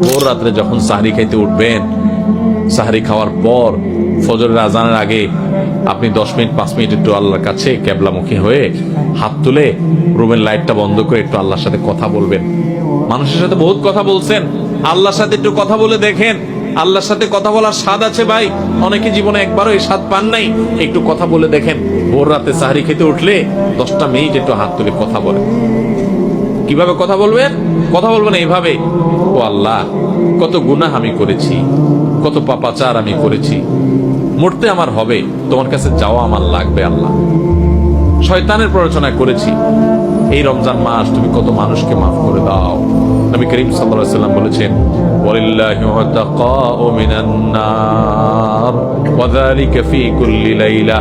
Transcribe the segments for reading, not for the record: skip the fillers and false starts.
ভোর রাত্রে যখন সাহরি খাইতে উঠবেন, সাহরি খাওয়ার পর ফজরের আজানের আগে আপনি 10 মিনিট 5 মিনিট একটু আল্লাহর কাছে কেবলামুখী হয়ে হাত তুলে রুমের লাইটটা বন্ধ করে একটু আল্লাহর সাথে কথা বলবেন। মানুষের সাথে বহুত কথা বলছেন, আল্লাহর সাথে একটু কথা বলে দেখেন। আল্লাহর সাথে কথা বলার স্বাদ আছে ভাই, অনেকে জীবনে একবারও এই স্বাদ পান নাই। একটু কথা বলে দেখেন। ভোর রাতে সাহরি খেতে উঠলে 10টা মিনিট একটু হাত তুলে কথা বলেন। কিভাবে কথা বলবেন? কথা বলবেন এইভাবে, ও আল্লাহ, কত গুনাহ আমি করেছি, কত পাপাচার আমি করেছি, মরতে আমার হবে, তোমার কাছে যাওয়া আমার লাগবে আল্লাহ। শয়তানের প্ররোচনা করেছি, এই রমজান মাস তুমি কত মানুষকে মাফ করে দাও। নবী করিম সাল্লাল্লাহু আলাইহি ওয়াসাল্লাম বলেছেন, ওয়ালিল্লাহি উতাকাউ মিনান নার ওয়া যালিকা ফি কুল্লি লাইলা।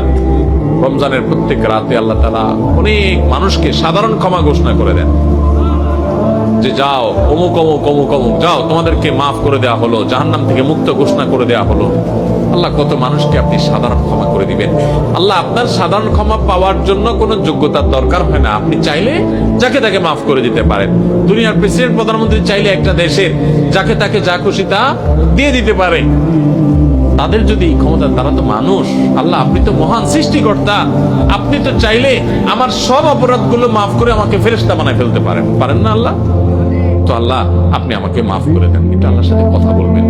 রমজানের প্রত্যেক রাতে আল্লাহ তাআলা অনেক মানুষকে সাধারণ ক্ষমা ঘোষণা করে দেন, যে যাও অমুক অমুক অমুক অমুক, যাও তোমাদেরকে মাফ করে দেওয়া হলো, জাহান্নাম থেকে মুক্ত ঘোষণা করে দেওয়া হলো। আল্লাহ কত মানুষকে আপনি সাধারণ ক্ষমা করে দিবেন। আল্লাহ আপনার সাধারণ ক্ষমা পাওয়ার জন্য কোনো যোগ্যতার দরকার হয় না, আপনি চাইলে যাকে তাকে মাফ করে দিতে পারেন। দুনিয়ার প্রেসিডেন্ট প্রধানমন্ত্রী চাইলে একটা দেশের যাকে তাকে যা খুশি তা দিয়ে দিতে পারে। তাদের যদি ক্ষমতা, তারা তো মানুষ। আল্লাহ আপনি তো মহান সৃষ্টিকর্তা, আপনি তো চাইলে আমার সব অপরাধগুলো মাফ করে আমাকে ফেরেশতা বানায় ফেলতে পারেন, পারেন না আল্লাহ? তো আল্লাহ আপনি আমাকে মাফ করে দেন, এটা আল্লাহর সাথে কথা বলবেন।